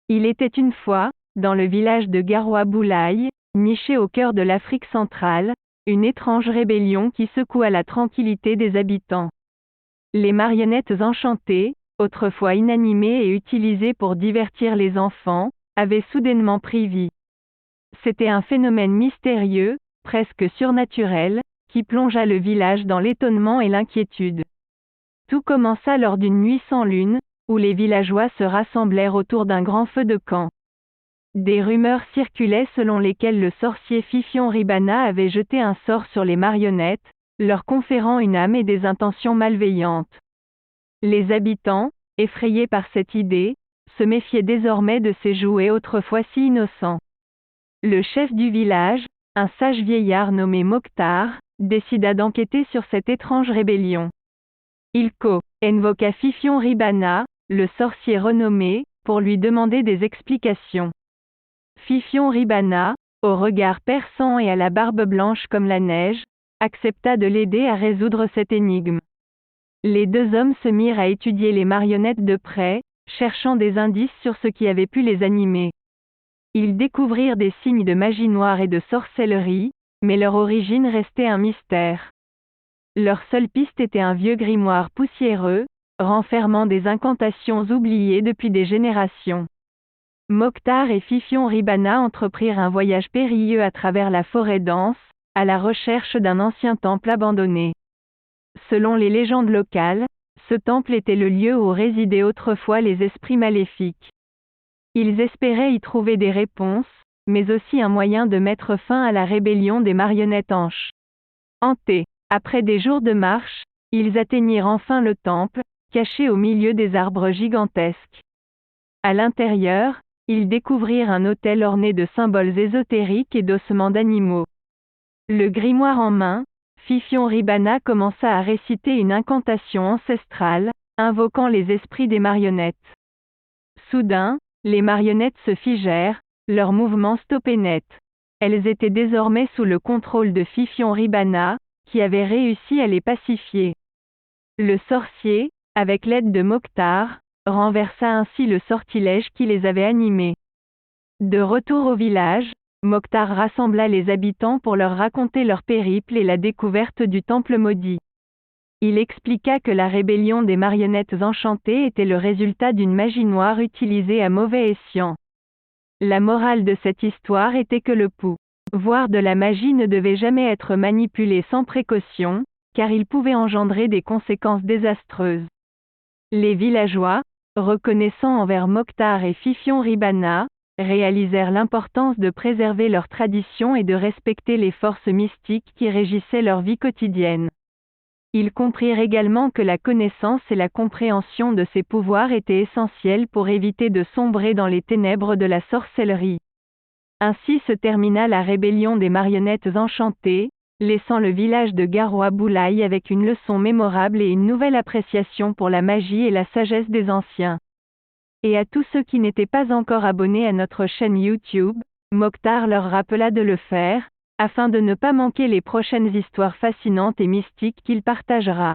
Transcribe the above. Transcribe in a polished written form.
Il était une fois, dans le village de Garoua Boulaye, niché au cœur de l'Afrique centrale, une étrange rébellion qui secoua la tranquillité des habitants. Les marionnettes enchantées, autrefois inanimées et utilisées pour divertir les enfants, avaient soudainement pris vie. C'était un phénomène mystérieux, presque surnaturel, qui plongea le village dans l'étonnement et l'inquiétude. Tout commença lors d'une nuit sans lune, où les villageois se rassemblèrent autour d'un grand feu de camp. Des rumeurs circulaient selon lesquelles le sorcier Fifion Ribana avait jeté un sort sur les marionnettes, leur conférant une âme et des intentions malveillantes. Les habitants, effrayés par cette idée, se méfiaient désormais de ces jouets autrefois si innocents. Le chef du village, un sage vieillard nommé Mokhtar, décida d'enquêter sur cette étrange rébellion. Il invoqua Fifion Ribana, le sorcier renommé, pour lui demander des explications. Fifion Ribana, au regard perçant et à la barbe blanche comme la neige, accepta de l'aider à résoudre cette énigme. Les deux hommes se mirent à étudier les marionnettes de près, cherchant des indices sur ce qui avait pu les animer. Ils découvrirent des signes de magie noire et de sorcellerie, mais leur origine restait un mystère. Leur seule piste était un vieux grimoire poussiéreux, renfermant des incantations oubliées depuis des générations. Mokhtar et Fifion Ribana entreprirent un voyage périlleux à travers la forêt dense, à la recherche d'un ancien temple abandonné. Selon les légendes locales, ce temple était le lieu où résidaient autrefois les esprits maléfiques. Ils espéraient y trouver des réponses, mais aussi un moyen de mettre fin à la rébellion des marionnettes hantés. Après des jours de marche, ils atteignirent enfin le temple, caché au milieu des arbres gigantesques. À l'intérieur, ils découvrirent un autel orné de symboles ésotériques et d'ossements d'animaux. Le grimoire en main, Fifion Ribana commença à réciter une incantation ancestrale, invoquant les esprits des marionnettes. Soudain, les marionnettes se figèrent, leurs mouvements stoppés net. Elles étaient désormais sous le contrôle de Fifion Ribana, qui avait réussi à les pacifier. Le sorcier, avec l'aide de Mokhtar, renversa ainsi le sortilège qui les avait animés. De retour au village, Mokhtar rassembla les habitants pour leur raconter leur périple et la découverte du temple maudit. Il expliqua que la rébellion des marionnettes enchantées était le résultat d'une magie noire utilisée à mauvais escient. La morale de cette histoire était que le pouvoir de la magie ne devait jamais être manipulé sans précaution, car il pouvait engendrer des conséquences désastreuses. Les villageois, reconnaissant envers Mokhtar et Fifion Ribana, réalisèrent l'importance de préserver leurs traditions et de respecter les forces mystiques qui régissaient leur vie quotidienne. Ils comprirent également que la connaissance et la compréhension de ces pouvoirs étaient essentielles pour éviter de sombrer dans les ténèbres de la sorcellerie. Ainsi se termina la rébellion des marionnettes enchantées, laissant le village de Garoua Boulaye avec une leçon mémorable et une nouvelle appréciation pour la magie et la sagesse des anciens. Et à tous ceux qui n'étaient pas encore abonnés à notre chaîne YouTube, Mokhtar leur rappela de le faire, afin de ne pas manquer les prochaines histoires fascinantes et mystiques qu'il partagera.